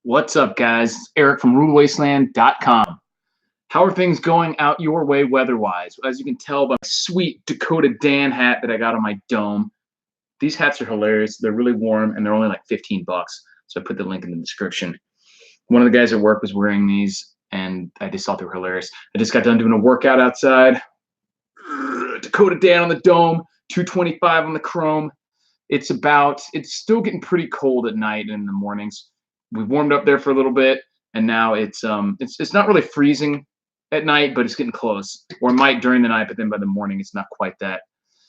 What's up, guys? It's Eric from Wasteland.com. How are things going out your way weather-wise? As you can tell by my sweet Dakota Dan hat that I got on my dome, these hats are hilarious. They're really warm, and they're only like 15 bucks. So I put the link in the description. One of the guys at work was wearing these, and I just thought they were hilarious. I just got done doing a workout outside. Dakota Dan on the dome, 225 on the chrome. It's still getting pretty cold at night and in the mornings. We warmed up there for a little bit, and now it's not really freezing at night, but it's getting close. Or it might during the night, but then by the morning it's not quite that.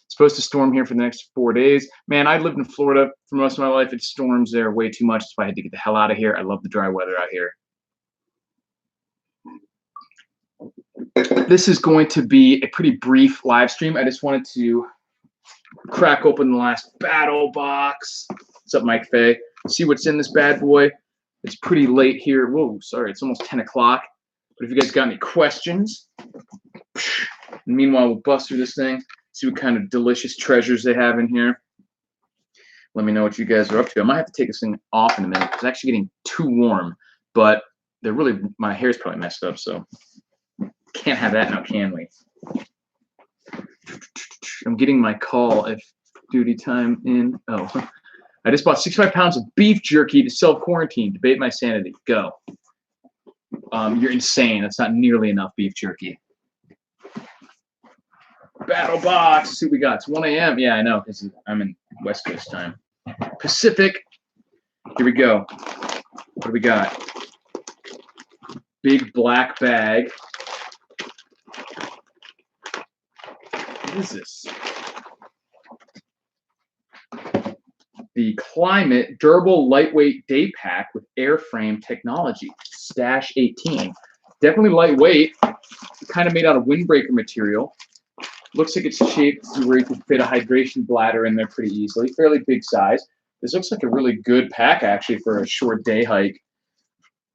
It's supposed to storm here for the next 4 days. Man, I lived in Florida for most of my life. It storms there way too much. That's why I had to get the hell out of here. I love the dry weather out here. This is going to be a pretty brief live stream. I just wanted to crack open the last battle box. What's up, Mike Fay? See what's in this bad boy. It's pretty late here. Whoa, sorry, it's almost 10 o'clock. But if you guys got any questions, meanwhile, we'll bust through this thing, see what kind of delicious treasures they have in here. Let me know what you guys are up to. I might have to take this thing off in a minute. It's actually getting too warm, but they're really, my hair's probably messed up, so can't have that now, can we? I'm getting my call if duty time in. Oh, I just bought 65 pounds of beef jerky to self-quarantine. Debate my sanity. Go. You're insane. That's not nearly enough beef jerky. Battle box. Let's see what we got. It's 1 a.m. Yeah, I know, because I'm in West Coast time. Pacific. Here we go. What do we got? Big black bag. What is this? The Climate Durable Lightweight Day Pack with Airframe Technology. Stash 18. Definitely lightweight. Kind of made out of windbreaker material. Looks like it's shaped to where you can fit a hydration bladder in there pretty easily. Fairly big size. This looks like a really good pack, actually, for a short day hike.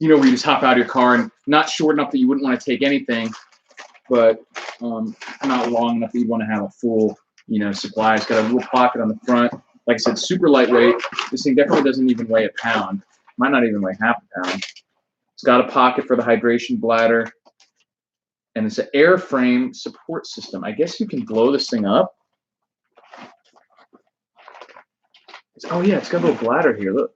You know, where you just hop out of your car and not short enough that you wouldn't want to take anything, but not long enough that you'd want to have a full, supply. It's got a little pocket on the front. Like I said, super lightweight. This thing definitely doesn't even weigh a pound. Might not even weigh half a pound. It's got a pocket for the hydration bladder. And it's an airframe support system. I guess you can blow this thing up. Oh, yeah, it's got a little bladder here. Look.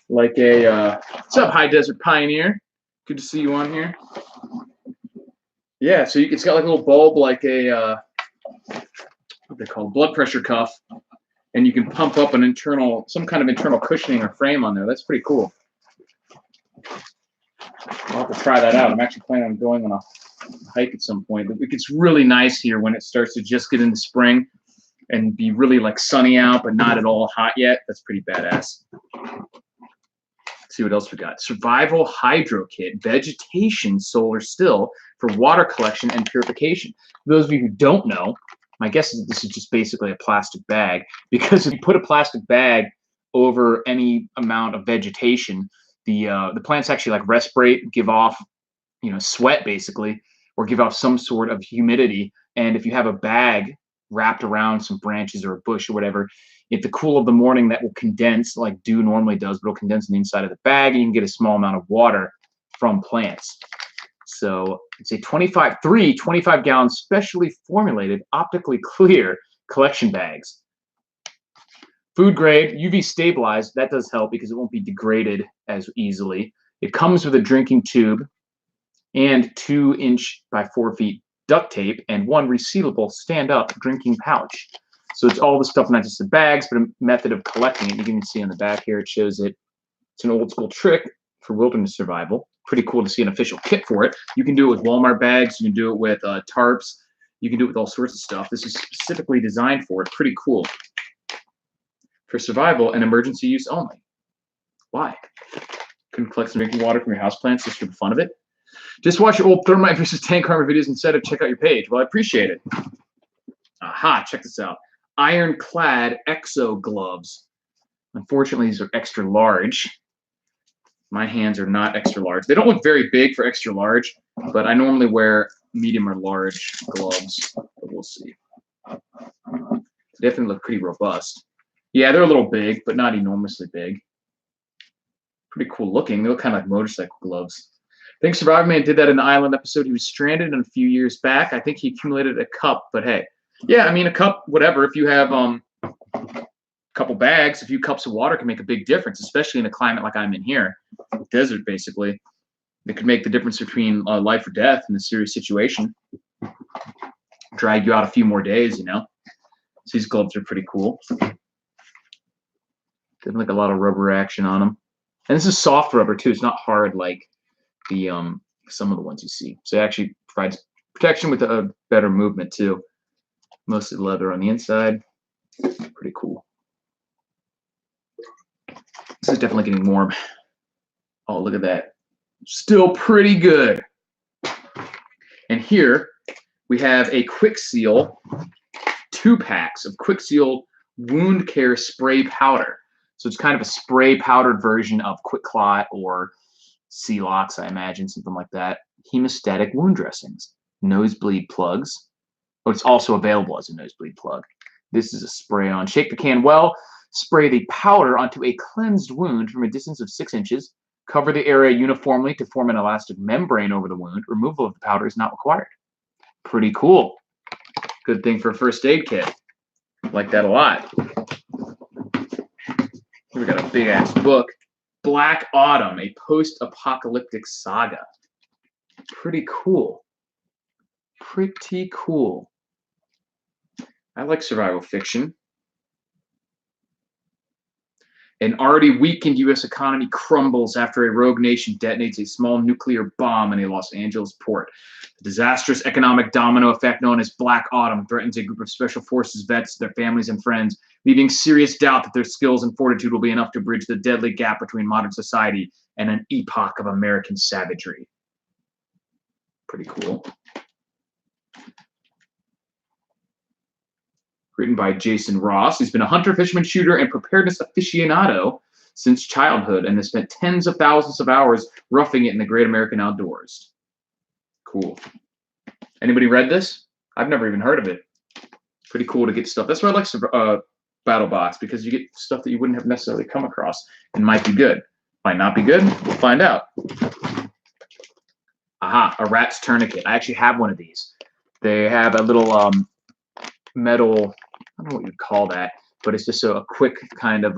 Like a, what's up, High Desert Pioneer? Good to see you on here. Yeah, so it's got like a little bulb, like a, what they call blood pressure cuff, and you can pump up some kind of internal cushioning or frame on there. That's pretty cool. I'll have to try that out. I'm actually planning on going on a hike at some point. It gets really nice here when it starts to just get into spring and be really like sunny out, but not at all hot yet. That's pretty badass. Let's see what else we got. Survival Hydro Kit, vegetation solar still for water collection and purification. For those of you who don't know, my guess is this is just basically a plastic bag, because if you put a plastic bag over any amount of vegetation, the plants actually like respirate, give off, sweat basically, or give off some sort of humidity. And if you have a bag wrapped around some branches or a bush or whatever, at the cool of the morning, that will condense like dew normally does, but it'll condense in the inside of the bag, and you can get a small amount of water from plants. So it's a 25-gallon specially formulated optically clear collection bags. Food grade, UV stabilized. That does help because it won't be degraded as easily. It comes with a drinking tube and 2-inch by 4 feet duct tape and 1 resealable stand-up drinking pouch. So it's all the stuff, not just the bags, but a method of collecting it. You can see on the back here, it shows it. It's an old school trick for wilderness survival. Pretty cool to see an official kit for it. You can do it with Walmart bags. You can do it with tarps. You can do it with all sorts of stuff. This is specifically designed for it. Pretty cool. For survival and emergency use only. Why? Couldn't collect some drinking water from your houseplants just for the fun of it? Just watch your old thermite versus tank armor videos instead of check out your page. Well, I appreciate it. Aha, check this out. Ironclad Exo gloves. Unfortunately, these are extra large. My hands are not extra large. They don't look very big for extra large, but I normally wear medium or large gloves. But we'll see. They definitely look pretty robust. Yeah, they're a little big, but not enormously big. Pretty cool looking. They look kind of like motorcycle gloves. I think Survivor Man did that in the Island episode. He was stranded a few years back. I think he accumulated a cup, but hey. Yeah, I mean, a cup, whatever. If you have a couple bags, a few cups of water can make a big difference, especially in a climate like I'm in here. Desert, basically. It could make the difference between life or death in a serious situation. Drag you out a few more days, you know. So these gloves are pretty cool. There's like a lot of rubber action on them. And this is soft rubber too. It's not hard like the some of the ones you see. So it actually provides protection with a better movement too. Mostly leather on the inside. Pretty cool. This is definitely getting warm. Oh, look at that. Still pretty good. And here we have a Quick Seal 2 packs of Quick Seal wound care spray powder. So it's kind of a spray powdered version of Quick Clot or Celox, I imagine, something like that. Hemostatic wound dressings, nosebleed plugs. Oh, it's also available as a nosebleed plug. This is a spray on. Shake the can well. Spray the powder onto a cleansed wound from a distance of 6 inches. Cover the area uniformly to form an elastic membrane over the wound. Removal of the powder is not required. Pretty cool. Good thing for a first aid kit. Like that a lot. Here we got a big ass book. Black Autumn, a post-apocalyptic saga. Pretty cool. Pretty cool. I like survival fiction. An already weakened U.S. economy crumbles after a rogue nation detonates a small nuclear bomb in a Los Angeles port. The disastrous economic domino effect known as Black Autumn threatens a group of Special Forces vets, their families, and friends, leaving serious doubt that their skills and fortitude will be enough to bridge the deadly gap between modern society and an epoch of American savagery. Pretty cool. Written by Jason Ross. He's been a hunter, fisherman, shooter, and preparedness aficionado since childhood and has spent tens of thousands of hours roughing it in the great American outdoors. Cool. Anybody read this? I've never even heard of it. Pretty cool to get stuff. That's why I like Battle Box, because you get stuff that you wouldn't have necessarily come across and might be good. Might not be good. We'll find out. Aha, a rat's tourniquet. I actually have one of these. They have a little metal, I don't know what you'd call that, but it's just a quick kind of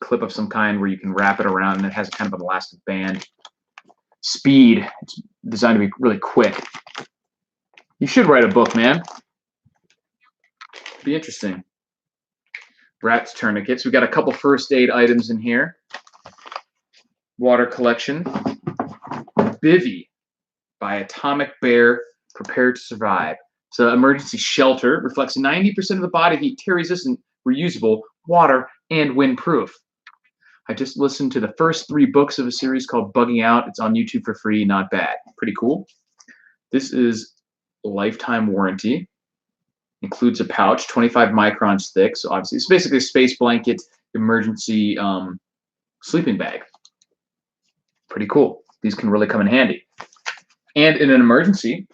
clip of some kind where you can wrap it around, and it has kind of an elastic band. Speed. It's designed to be really quick. You should write a book, man. Be interesting. Rat's tourniquets. We got a couple first aid items in here. Water collection. Bivy by Atomic Bear. Prepare to survive. So emergency shelter reflects 90% of the body heat, tear-resistant, reusable, water, and windproof. I just listened to the first 3 books of a series called Bugging Out. It's on YouTube for free. Not bad. Pretty cool. This is a lifetime warranty. Includes a pouch, 25 microns thick. So obviously it's basically a space blanket emergency sleeping bag. Pretty cool. These can really come in handy. And in an emergency,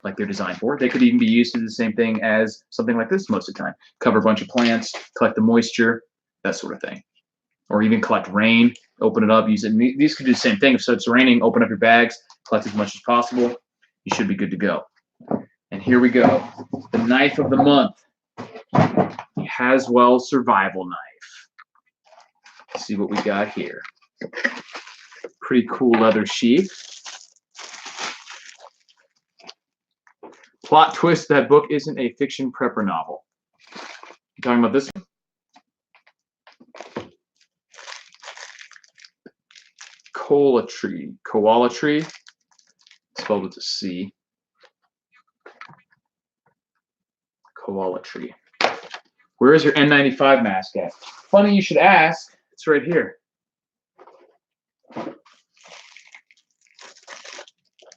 like they're designed for, they could even be used to do the same thing as something like this most of the time. Cover a bunch of plants, collect the moisture, that sort of thing. Or even collect rain, open it up, use it. And these could do the same thing. If it's raining, open up your bags, collect as much as possible. You should be good to go. And here we go. The knife of the month. The Haswell Survival Knife. Let's see what we got here. Pretty cool leather sheath. Plot twist, that book isn't a fiction prepper novel. You talking about this one? Koala tree, spelled with a C. Koala tree. Where is your N95 mask at? Funny you should ask. It's right here.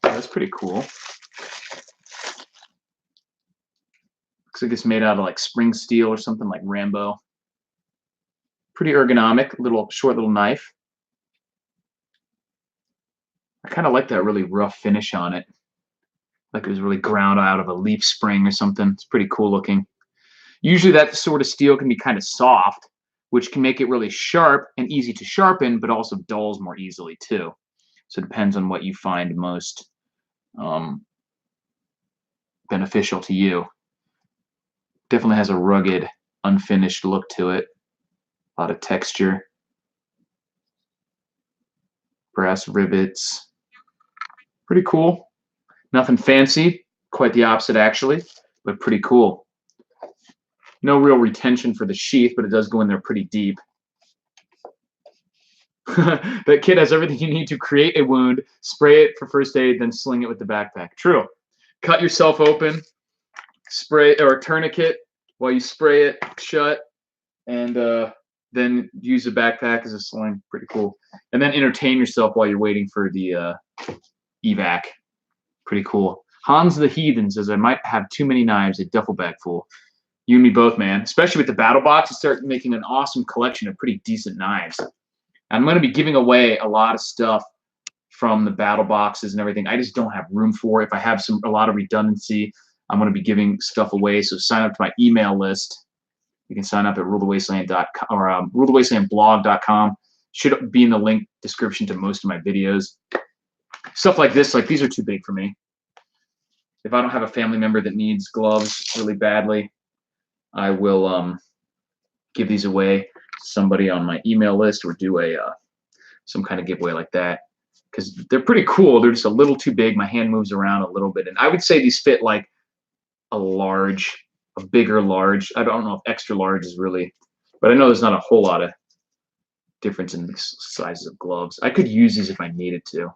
That's pretty cool. Looks like it's made out of like spring steel or something, like Rambo. Pretty ergonomic, short little knife. I kind of like that really rough finish on it. Like it was really ground out of a leaf spring or something. It's pretty cool looking. Usually that sort of steel can be kind of soft, which can make it really sharp and easy to sharpen, but also dulls more easily too. So it depends on what you find most beneficial to you. Definitely has a rugged, unfinished look to it. A lot of texture. Brass rivets. Pretty cool. Nothing fancy. Quite the opposite, actually, but pretty cool. No real retention for the sheath, but it does go in there pretty deep. That kit has everything you need to create a wound, spray it for first aid, then sling it with the backpack. True. Cut yourself open, spray or tourniquet while you spray it shut, and then use the backpack as a sling. Pretty cool. And then entertain yourself while you're waiting for the evac. Pretty cool. Hans the Heathen says, I might have too many knives, a duffel bag full. You and me both, man. Especially with the battle box, you start making an awesome collection of pretty decent knives. I'm going to be giving away a lot of stuff from the battle boxes and everything. I just don't have room for it. If I have a lot of redundancy, I'm going to be giving stuff away. So sign up to my email list. You can sign up at rulethewasteland.com or rulethewastelandblog.com. Should be in the link description to most of my videos. Stuff like this, like these are too big for me. If I don't have a family member that needs gloves really badly, I will give these away to somebody on my email list or do a some kind of giveaway like that, because they're pretty cool. They're just a little too big. My hand moves around a little bit, and I would say these fit like a large, a bigger large. I don't know if extra large is really, but I know there's not a whole lot of difference in the sizes of gloves. I could use these if I needed to,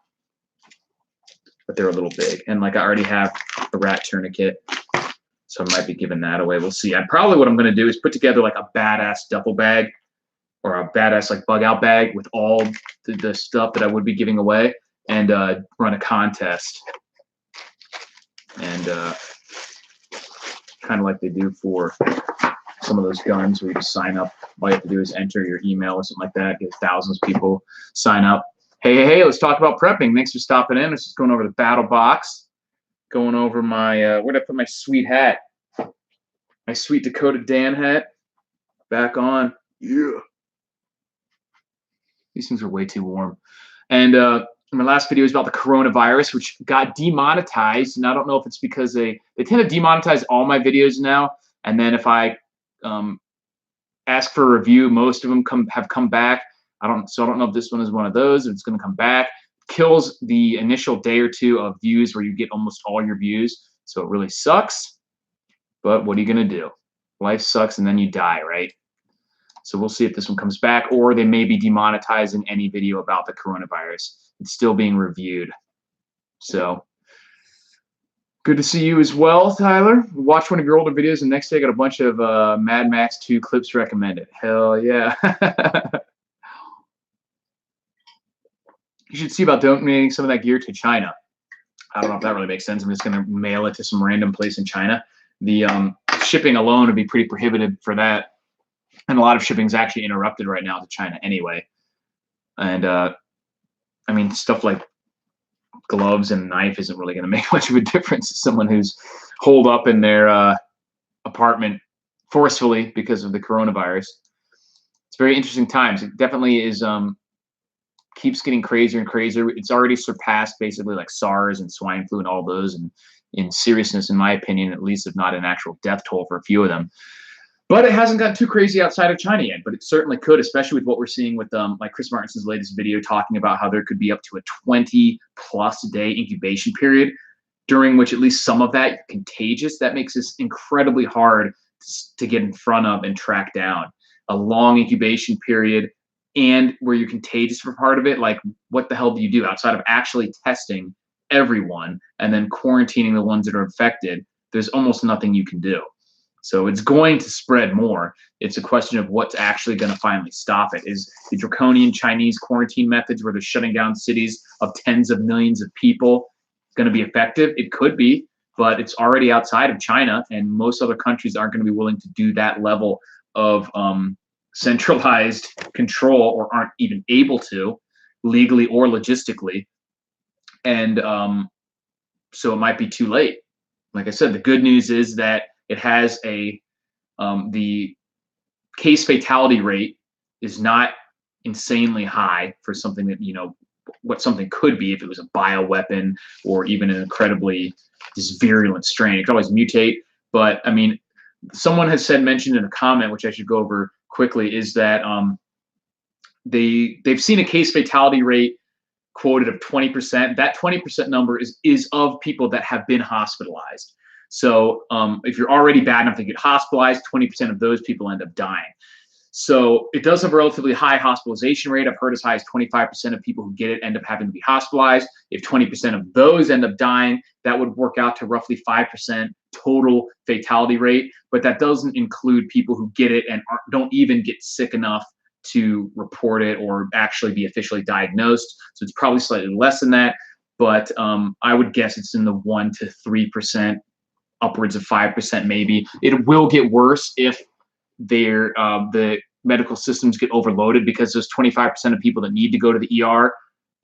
but they're a little big. And like I already have a rat tourniquet, so I might be giving that away. We'll see. Probably what I'm going to do is put together like a badass duffel bag or a badass like bug out bag with all the stuff that I would be giving away, and run a contest. And kind of like they do for some of those guns where you just sign up. All you have to do is enter your email or something like that. Get thousands of people sign up. Hey, let's talk about prepping. Thanks for stopping in. Let's just going over the battle box. Going over my, where'd I put my sweet hat? My sweet Dakota Dan hat. Back on. Yeah. These things are way too warm. And my last video was about the coronavirus, which got demonetized. And I don't know if it's because they tend to demonetize all my videos now. And then if I ask for a review, most of them have come back. I don't know if this one is one of those. If it's going to come back. Kills the initial day or two of views where you get almost all your views. So it really sucks. But what are you going to do? Life sucks and then you die, right? So we'll see if this one comes back, or they may be demonetizing any video about the coronavirus. It's still being reviewed. So good to see you as well, Tyler. Watch one of your older videos, and next day I got a bunch of Mad Max 2 clips recommended. Hell yeah. You should see about donating some of that gear to China. I don't know if that really makes sense. I'm just going to mail it to some random place in China. The shipping alone would be pretty prohibitive for that. And a lot of shipping is actually interrupted right now to China anyway. And I mean, stuff like gloves and knife isn't really going to make much of a difference to someone who's holed up in their apartment forcefully because of the coronavirus. It's very interesting times. It definitely is keeps getting crazier and crazier. It's already surpassed basically like SARS and swine flu and all those, and in seriousness, in my opinion, at least, if not an actual death toll for a few of them. But it hasn't gotten too crazy outside of China yet, but it certainly could, especially with what we're seeing with like Chris Martinson's latest video talking about how there could be up to a 20+ day incubation period, during which at least some of that is contagious. That makes this incredibly hard to get in front of and track down. A long incubation period and where you're contagious for part of it, like what the hell do you do outside of actually testing everyone and then quarantining the ones that are infected? There's almost nothing you can do. So it's going to spread more. It's a question of what's actually going to finally stop it. Is the draconian Chinese quarantine methods where they're shutting down cities of tens of millions of people going to be effective? It could be, but it's already outside of China, and most other countries aren't going to be willing to do that level of centralized control, or aren't even able to legally or logistically. And so it might be too late. Like I said, the good news is that it has a The case fatality rate is not insanely high for something that, what something could be if it was a bioweapon or even an incredibly just virulent strain. It could always mutate. But I mean, someone has mentioned in a comment, which I should go over quickly, is that they've seen a case fatality rate quoted of 20%. That 20% number is of people that have been hospitalized. So if you're already bad enough to get hospitalized, 20% of those people end up dying. So it does have a relatively high hospitalization rate. I've heard as high as 25% of people who get it end up having to be hospitalized. If 20% of those end up dying, that would work out to roughly 5% total fatality rate. But that doesn't include people who get it and don't even get sick enough to report it or actually be officially diagnosed. So it's probably slightly less than that. But I would guess it's in the 1 to 3%, upwards of 5% maybe. It will get worse if the medical systems get overloaded, because there's 25% of people that need to go to the ER.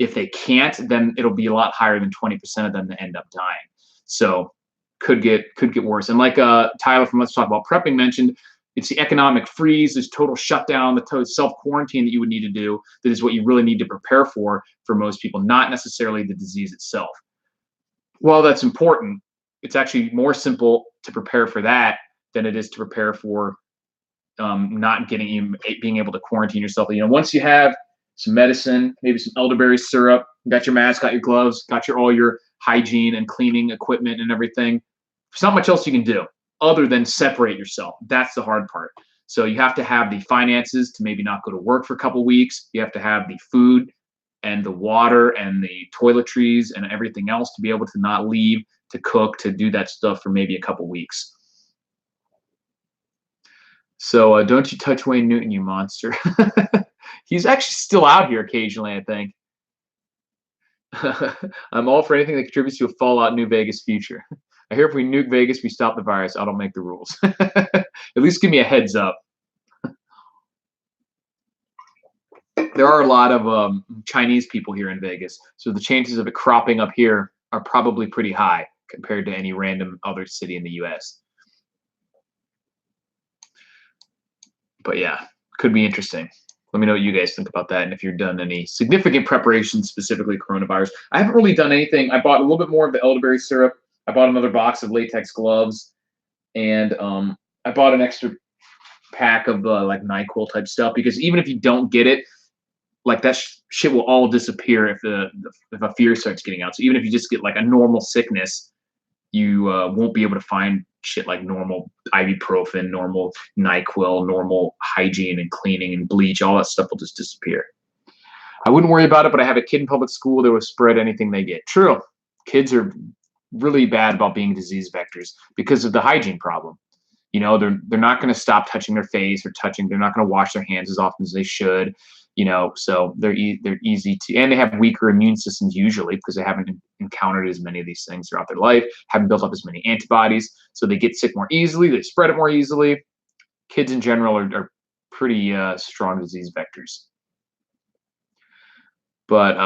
If they can't, then it'll be a lot higher than 20% of them that end up dying. So could get worse. And like Tyler from Let's Talk About Prepping mentioned, it's the economic freeze, there's total shutdown, the total self-quarantine that you would need to do. That is what you really need to prepare for most people, not necessarily the disease itself. While that's important, it's actually more simple to prepare for that than it is to prepare for not being able to quarantine yourself. Once you have some medicine, maybe some elderberry syrup, got your mask, got your gloves, got all your hygiene and cleaning equipment and everything, there's not much else you can do other than separate yourself. That's the hard part. So you have to have the finances to maybe not go to work for a couple weeks. You have to have the food and the water and the toiletries and everything else to be able to not leave, to cook, to do that stuff for maybe a couple weeks. So don't you touch Wayne Newton, you monster. He's actually still out here occasionally, I think. I'm all for anything that contributes to a Fallout New Vegas future. I hear if we nuke Vegas, we stop the virus. I don't make the rules. At least give me a heads up. There are a lot of Chinese people here in Vegas, so the chances of it cropping up here are probably pretty high compared to any random other city in the U.S. But yeah, could be interesting. Let me know what you guys think about that, and if you've done any significant preparations, specifically coronavirus. I haven't really done anything. I bought a little bit more of the elderberry syrup. I bought another box of latex gloves, and I bought an extra pack of like NyQuil type stuff, because even if you don't get it, like that shit will all disappear if a fear starts getting out. So even if you just get like a normal sickness, you won't be able to find shit like normal ibuprofen, normal NyQuil, normal hygiene and cleaning and bleach. All that stuff will just disappear. I wouldn't worry about it, but I have a kid in public school that will spread anything they get. True. Kids are really bad about being disease vectors because of the hygiene problem. They're not going to stop touching their face or they're not going to wash their hands as often as they should. So they're easy to, and they have weaker immune systems usually because they haven't encountered as many of these things throughout their life, haven't built up as many antibodies, so they get sick more easily, they spread it more easily. Kids in general are pretty strong disease vectors. But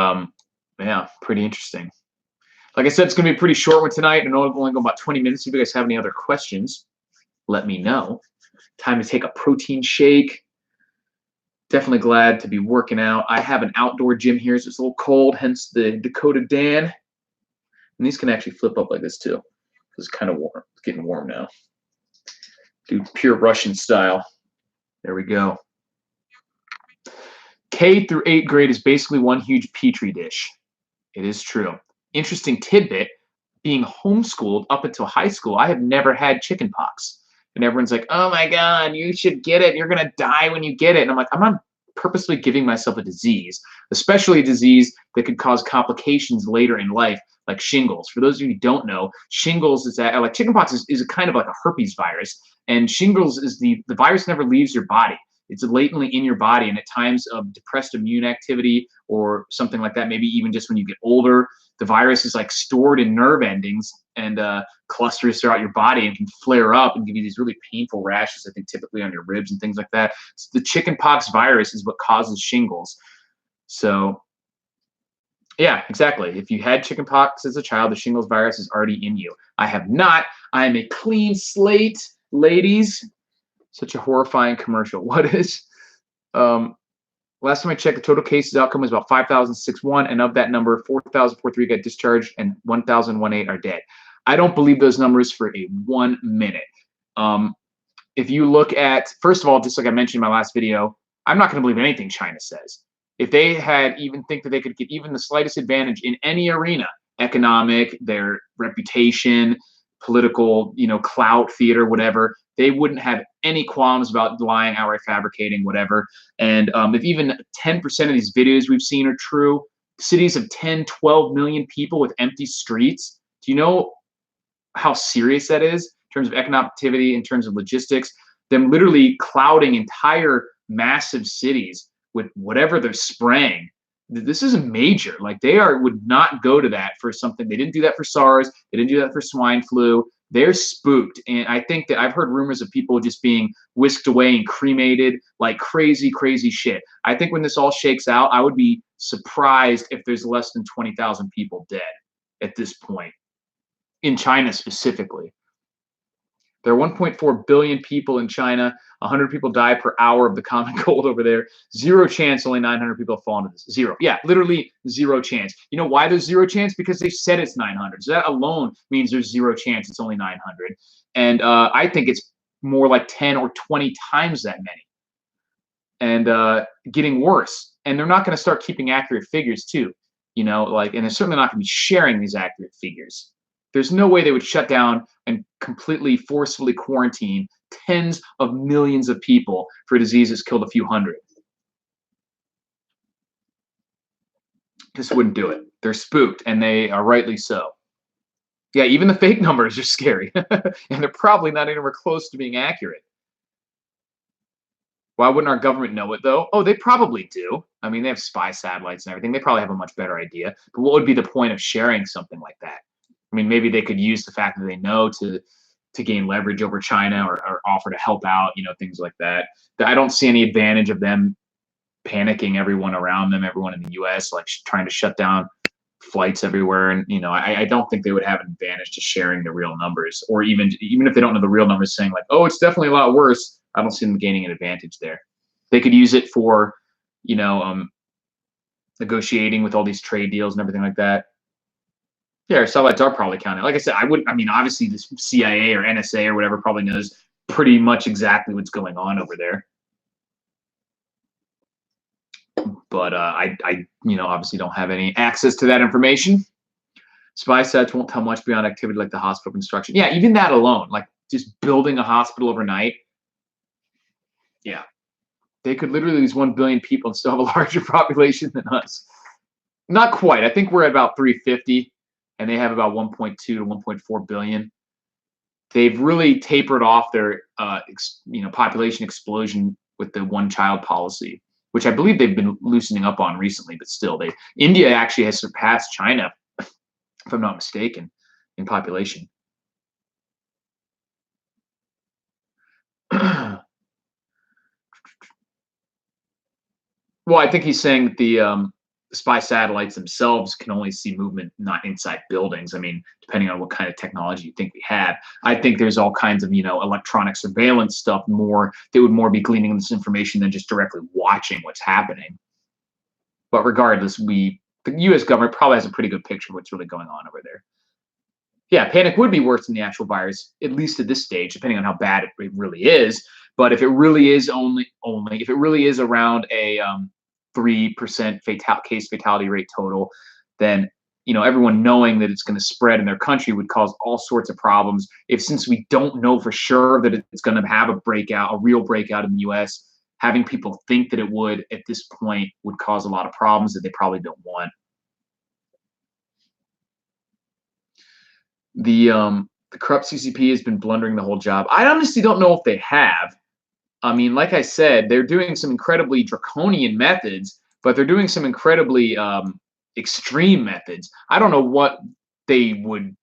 yeah, pretty interesting. Like I said, it's going to be a pretty short one tonight, and only go about 20 minutes. If you guys have any other questions, let me know. Time to take a protein shake. Definitely glad to be working out. I have an outdoor gym here, so it's a little cold, hence the Dakota Dan. And these can actually flip up like this too. It's kind of warm. It's getting warm now. Do pure Russian style. There we go. K through 8th grade is basically one huge petri dish. It is true. Interesting tidbit, being homeschooled up until high school, I have never had chicken pox. And everyone's like, oh my God, you should get it. You're going to die when you get it. And I'm like, I'm not purposely giving myself a disease, especially a disease that could cause complications later in life, like shingles. For those of you who don't know, shingles is like chickenpox is a kind of like a herpes virus. And shingles is the virus never leaves your body. It's latently in your body, and at times of depressed immune activity or something like that, maybe even just when you get older, the virus is like stored in nerve endings and clusters throughout your body and can flare up and give you these really painful rashes, I think typically on your ribs and things like that. So the chickenpox virus is what causes shingles. So yeah, exactly. If you had chickenpox as a child, the shingles virus is already in you. I have not. I am a clean slate, ladies. Such a horrifying commercial. What is? Last time I checked, the total cases outcome was about 5,061, and of that number, 4,043 got discharged and 1,018 are dead. I don't believe those numbers for a 1 minute. If you look at, first of all, just like I mentioned in my last video, I'm not going to believe anything China says. If they had even think that they could get even the slightest advantage in any arena, economic, their reputation, political, clout, theater, whatever, they wouldn't have any qualms about lying, outright fabricating, whatever. And if even 10% of these videos we've seen are true, cities of 10, 12 million people with empty streets, do you know how serious that is in terms of economic activity, in terms of logistics? Them literally clouding entire massive cities with whatever they're spraying. This is major. Like, would not go to that for something. They didn't do that for SARS. They didn't do that for swine flu. They're spooked. And I think that I've heard rumors of people just being whisked away and cremated, like crazy, crazy shit. I think when this all shakes out, I would be surprised if there's less than 20,000 people dead at this point, in China specifically. There are 1.4 billion people in China. 100 people die per hour of the common cold over there. Zero chance only 900 people fall into this. Zero. Yeah, literally zero chance. You know why there's zero chance? Because they said it's 900. So that alone means there's zero chance it's only 900. And I think it's more like 10 or 20 times that many. And getting worse. And they're not going to start keeping accurate figures too. And they're certainly not going to be sharing these accurate figures. There's no way they would shut down and completely forcefully quarantine tens of millions of people for a disease that's killed a few hundred. Just wouldn't do it. They're spooked, and they are rightly so. Yeah, even the fake numbers are scary, and they're probably not anywhere close to being accurate. Why wouldn't our government know it, though? Oh, they probably do. I mean, they have spy satellites and everything. They probably have a much better idea. But what would be the point of sharing something like that? I mean, maybe they could use the fact that they know to gain leverage over China or offer to help out, things like that. I don't see any advantage of them panicking everyone around them, everyone in the U.S., like trying to shut down flights everywhere. And, I don't think they would have an advantage to sharing the real numbers, or even if they don't know the real numbers, saying like, oh, it's definitely a lot worse. I don't see them gaining an advantage there. They could use it for, negotiating with all these trade deals and everything like that. Yeah, our satellites are probably counted. Like I said, obviously the CIA or NSA or whatever probably knows pretty much exactly what's going on over there. But I obviously don't have any access to that information. Spy sets won't tell much beyond activity like the hospital construction. Yeah, even that alone, like just building a hospital overnight. Yeah, they could literally lose 1 billion people and still have a larger population than us. Not quite. I think we're at about 350. And they have about 1.2 to 1.4 billion. They've really tapered off their population explosion with the one-child policy, which I believe they've been loosening up on recently. But still, India actually has surpassed China, if I'm not mistaken, in population. Well, I think he's saying that the spy satellites themselves can only see movement not inside buildings. I mean, depending on what kind of technology you think we have, I think there's all kinds of electronic surveillance stuff that would more be gleaning this information than just directly watching what's happening. But regardless, the U.S. government probably has a pretty good picture of what's really going on over there. Yeah, panic would be worse than the actual virus, at least at this stage, depending on how bad it really is. But if it really is if it really is around a 3% case fatality rate total, then everyone knowing that it's going to spread in their country would cause all sorts of problems. Since we don't know for sure that it's going to have a real breakout in the U.S., having people think that it would at this point would cause a lot of problems that they probably don't want. The corrupt CCP has been blundering the whole job. I honestly don't know if they have. I mean, like I said, they're doing some incredibly draconian methods, but they're doing some incredibly extreme methods. I don't know what they would,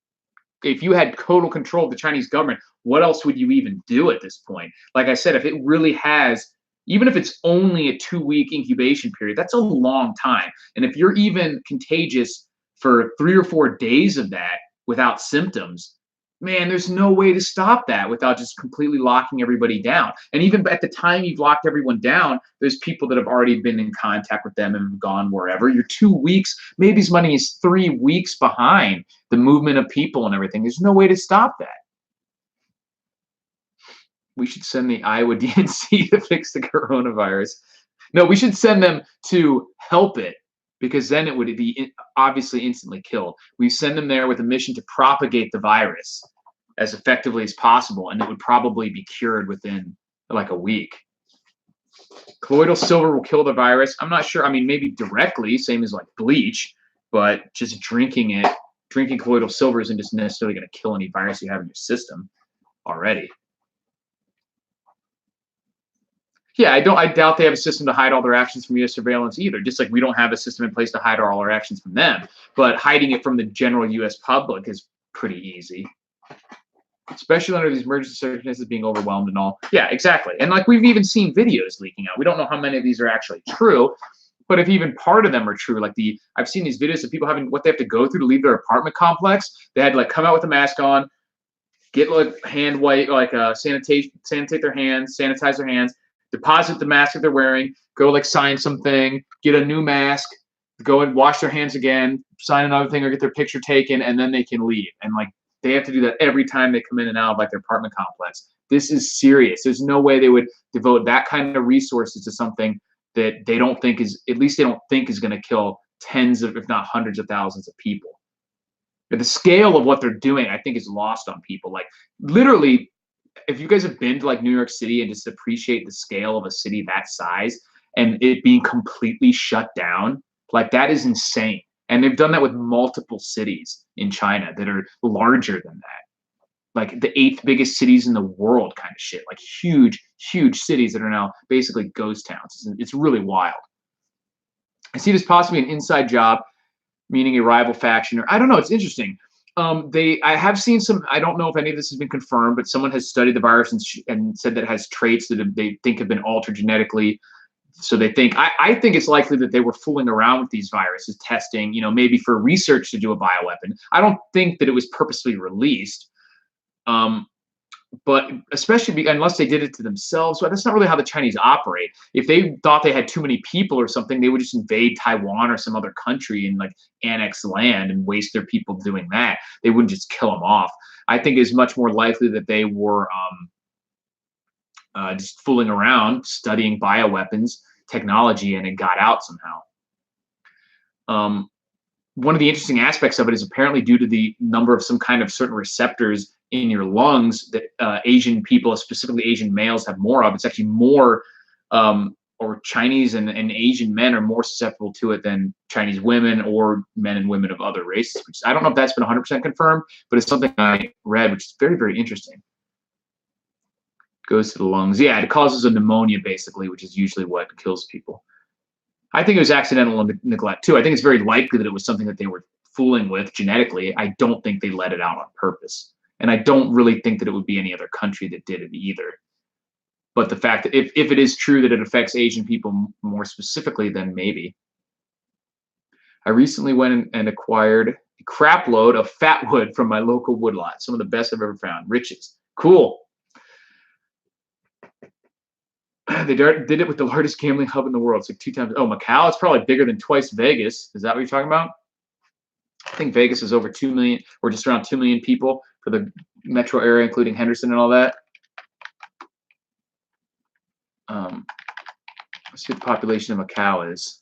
if you had total control of the Chinese government, what else would you even do at this point? Like I said, if it really has, even if it's only a 2-week incubation period, that's a long time. And if you're even contagious for 3 or 4 days of that without symptoms, man, there's no way to stop that without just completely locking everybody down. And even at the time you've locked everyone down, there's people that have already been in contact with them and have gone wherever. You're 2 weeks, maybe as many as 3 weeks behind the movement of people and everything. There's no way to stop that. We should send the Iowa DNC to fix the coronavirus. No, we should send them to help it, because then it would be obviously instantly killed. We send them there with a mission to propagate the virus as effectively as possible, and it would probably be cured within like a week. Colloidal silver will kill the virus. I'm not sure. I mean, maybe directly, same as like bleach, but just drinking colloidal silver isn't just necessarily going to kill any virus you have in your system already. Yeah, I doubt they have a system to hide all their actions from U.S. surveillance either, just like we don't have a system in place to hide all our actions from them. But hiding it from the general U.S. public is pretty easy, especially under these emergency circumstances, being overwhelmed and all. Yeah, exactly. And like we've even seen videos leaking out. We don't know how many of these are actually true, but if even part of them are true, like I've seen these videos of people having what they have to go through to leave their apartment complex. They had to like come out with a mask on, get like hand wipe, like sanitize their hands, sanitize their hands, deposit the mask that they're wearing, go like sign something, get a new mask, go and wash their hands again, sign another thing or get their picture taken, and then they can leave. And like they have to do that every time they come in and out of like their apartment complex. This is serious. There's no way they would devote that kind of resources to something that they don't think is, at least they don't think is going to kill tens of, if not hundreds of thousands of people. But the scale of what they're doing, I think, is lost on people. Like literally, if you guys have been to like New York City and just appreciate the scale of a city that size and it being completely shut down, like that is insane. And they've done that with multiple cities in China that are larger than that. Like the 8th biggest cities in the world kind of shit, like huge, huge cities that are now basically ghost towns. It's really wild. I see this possibly an inside job, meaning a rival faction, or I don't know. It's interesting. I have seen some. I don't know if any of this has been confirmed, but someone has studied the virus and said that it has traits that they think have been altered genetically. So they think. I think it's likely that they were fooling around with these viruses, testing. Maybe for research to do a bioweapon. I don't think that it was purposely released. But especially unless they did it to themselves, well, that's not really how the Chinese operate. If they thought they had too many people or something, they would just invade Taiwan or some other country and like annex land and waste their people doing that. They wouldn't just kill them off. I think it's much more likely that they were just fooling around, studying bioweapons technology, and it got out somehow. One of the interesting aspects of it is apparently due to the number of some kind of certain receptors in your lungs that Asian people, specifically Asian males, have more of. It's actually more, or Chinese and Asian men are more susceptible to it than Chinese women or men and women of other races. Which I don't know if that's been 100% confirmed, but it's something I read, which is very, very interesting. Goes to the lungs. Yeah, it causes a pneumonia, basically, which is usually what kills people. I think it was accidental neglect, too. I think it's very likely that it was something that they were fooling with genetically. I don't think they let it out on purpose. And I don't really think that it would be any other country that did it either. But the fact that if it is true that it affects Asian people more specifically, then maybe. I recently went and acquired a crap load of fat wood from my local woodlot. Some of the best I've ever found. Riches. Cool. They did it with the largest gambling hub in the world. It's like 2 times. Oh, Macau, it's probably bigger than twice Vegas. Is that what you're talking about? I think Vegas is over 2 million, or just around 2 million people for the metro area, including Henderson and all that. Let's see what the population of Macau is.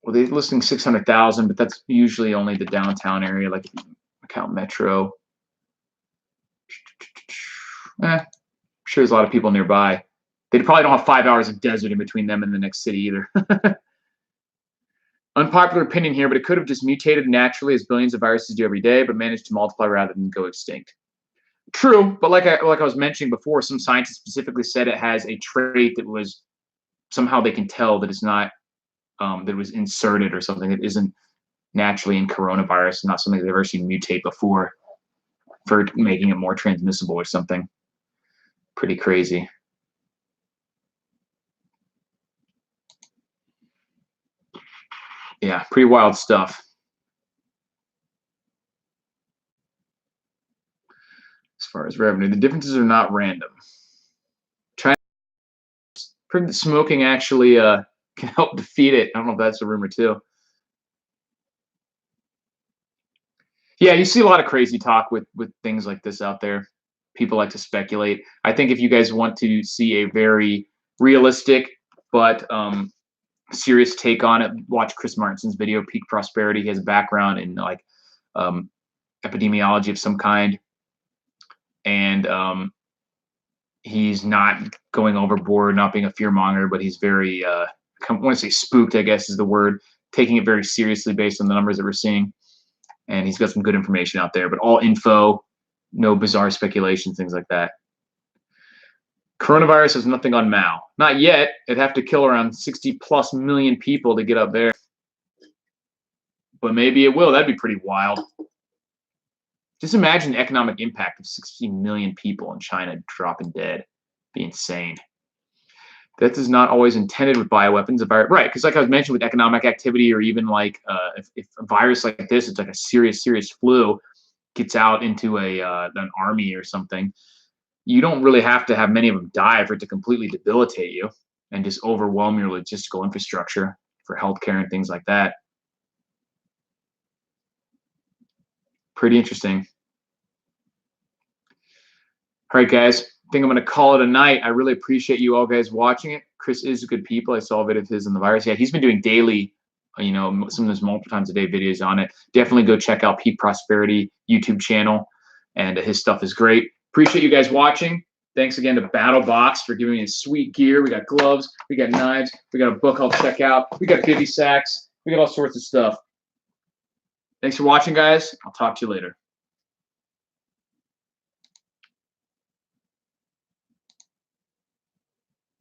Well, they're listing 600,000, but that's usually only the downtown area, like Macau Metro. I'm sure there's a lot of people nearby. They probably don't have 5 hours of desert in between them and the next city either. Unpopular opinion here, but it could have just mutated naturally as billions of viruses do every day, but managed to multiply rather than go extinct. True, but like I was mentioning before, some scientists specifically said it has a trait that was somehow they can tell that it's not that it was inserted or something that isn't naturally in coronavirus, not something they've ever seen mutate before, for making it more transmissible or something. Pretty crazy. Yeah, pretty wild stuff. as far as revenue. The differences are not random. China, heard that smoking actually can help defeat it. I don't know if that's a rumor too. Yeah, you see a lot of crazy talk with things like this out there. People like to speculate. I think if you guys want to see a very realistic but serious take on it, watch Chris Martinson's video, Peak Prosperity. He has a background in like epidemiology of some kind, and he's not going overboard, not being a fear monger, but he's very I want to say spooked, I guess is the word, taking it very seriously based on the numbers that we're seeing. And he's got some good information out there, but all info, no bizarre speculations, things like that. Coronavirus has nothing on Mao. Not yet. It'd have to kill around 60+ million people to get up there. But maybe it will. That'd be pretty wild. Just imagine the economic impact of 60 million people in China dropping dead. It'd be insane. That is not always intended with bioweapons. Right, because like I was mentioning with economic activity, or even like if a virus like this, it's like a serious flu, gets out into an army or something, you don't really have to have many of them die for it to completely debilitate you and just overwhelm your logistical infrastructure for healthcare and things like that. Pretty interesting. All right, guys. I think I'm going to call it a night. I really appreciate you all guys watching it. Chris is good people. I saw a bit of his on the virus. Yeah, he's been doing daily, some of those multiple times a day videos on it. Definitely go check out Peak Prosperity YouTube channel, and his stuff is great. Appreciate you guys watching. Thanks again to BattleBox for giving me his sweet gear. We got gloves, we got knives, we got a book I'll check out, we got bivy sacks, we got all sorts of stuff. Thanks for watching, guys. I'll talk to you later.